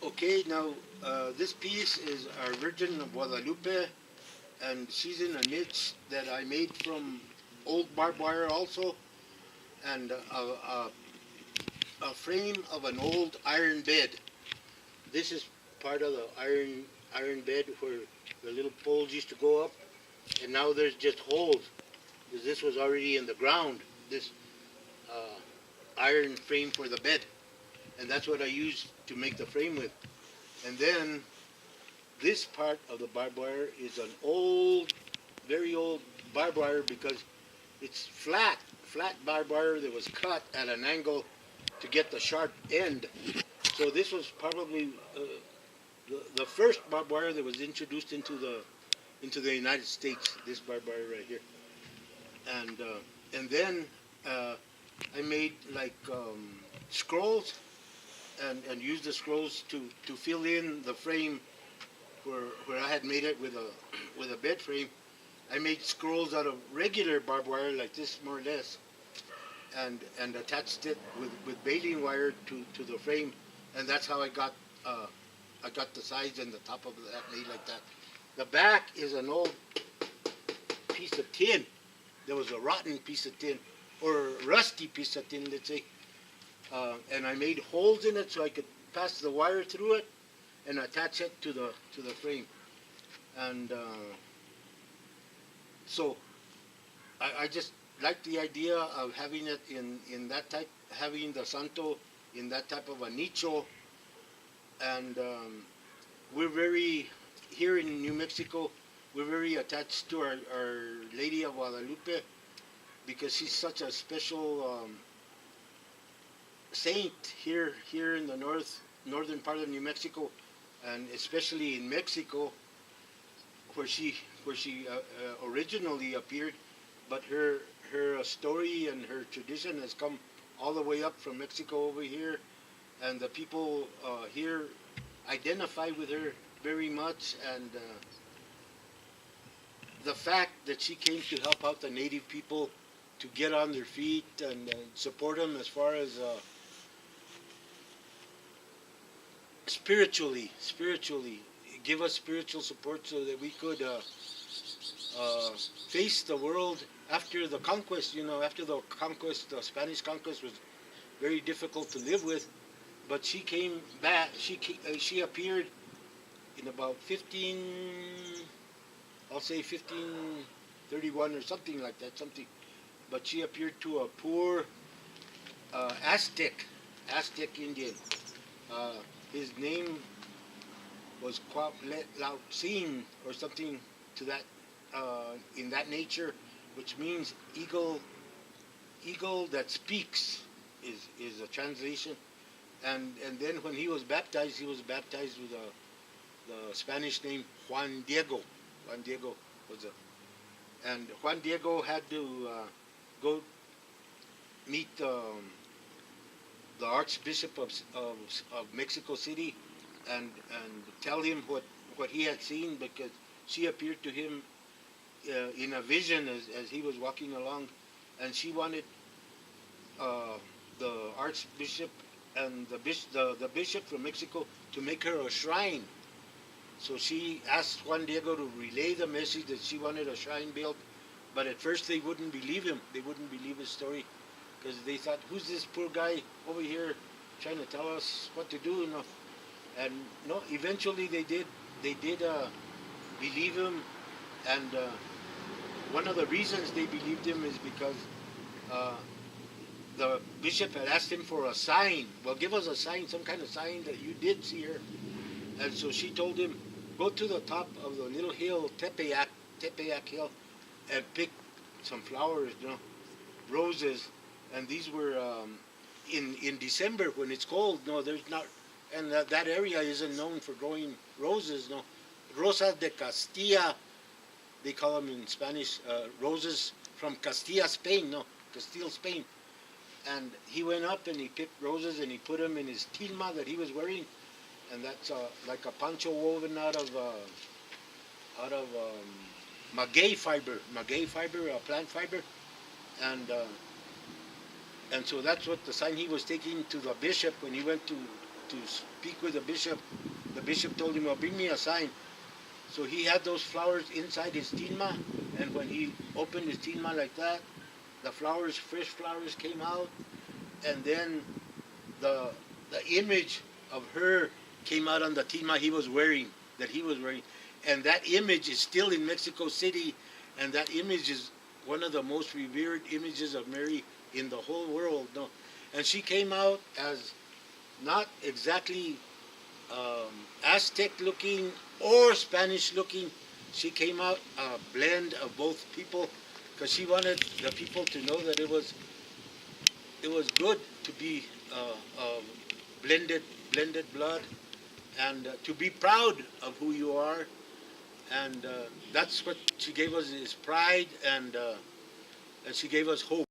Okay, now this piece is our Virgin of Guadalupe, and she's in a niche that I made from old barbed wire also, and a frame of an old iron bed. This is part of the iron bed where the little poles used to go up, and now there's just holes because this was already in the ground. This iron frame for the bed, and that's what I used to make the frame with. And then this part of the barbed wire is an old, very old barbed wire because it's flat barbed wire that was cut at an angle to get the sharp end. So this was probably the first barbed wire that was introduced into the United States. This barbed wire right here, and then I made like scrolls and used the scrolls to fill in the frame where I had made it with a bed frame. I made scrolls out of regular barbed wire like this, more or less, and attached it with baling wire to the frame, and that's how I got the sides and the top of that made like that. The back is an old piece of tin. There was a rotten piece of tin, or a rusty piece of tin, let's say, and I made holes in it so I could pass the wire through it and attach it to the frame. And so I just like the idea of having it in that type, having the santo in that type of a nicho. And we're very, here in New Mexico, we're very attached to our Lady of Guadalupe because she's such a special saint here in the northern part of New Mexico, and especially in Mexico, where she originally appeared, but her story and her tradition has come all the way up from Mexico over here, and the people here identify with her very much, and the fact that she came to help out the native people to get on their feet and support them as far as spiritually, give us spiritual support so that we could face the world after the conquest. After the conquest, the Spanish conquest was very difficult to live with, but she came back. She appeared in about 1531 or something like that, But she appeared to a poor Aztec Indian. His name was Cuauhtlautzin or something to that in that nature, which means eagle that speaks is a translation. And then when he was baptized with the Spanish name Juan Diego. Juan Diego and Juan Diego had to go meet the Archbishop of Mexico City and tell him what he had seen, because she appeared to him in a vision as he was walking along, and she wanted the Archbishop and the bishop from Mexico to make her a shrine. So she asked Juan Diego to relay the message that she wanted a shrine built, but at first they wouldn't believe him. They wouldn't believe his story because they thought, who's this poor guy over here trying to tell us what to do? And no, eventually they did believe him, and one of the reasons they believed him is because the bishop had asked him for a sign. Well, give us a sign, some kind of sign that you did see her. And so she told him, go to the top of the little hill, Tepeyac Hill, and pick some flowers, roses. And these were in December when it's cold. No, there's not, and that area isn't known for growing roses. No, Rosas de Castilla, they call them in Spanish, roses from Castilla, Spain. No, Castile, Spain. And he went up and he picked roses and he put them in his tilma that he was wearing, and that's like a poncho woven out of maguey fiber, plant fiber, and so that's what the sign he was taking to the bishop when he went to to speak with the bishop. The bishop told him, well, bring me a sign. So he had those flowers inside his tilma, and when he opened his tilma like that, the flowers, fresh flowers came out, and then the image of her came out on the tilma he was wearing, and that image is still in Mexico City, and that image is one of the most revered images of Mary in the whole world. No, and she came out as not exactly Aztec looking or Spanish looking. She came out a blend of both people, because she wanted the people to know that it was good to be blended blood, and to be proud of who you are, and that's what she gave us, is pride, and she gave us hope.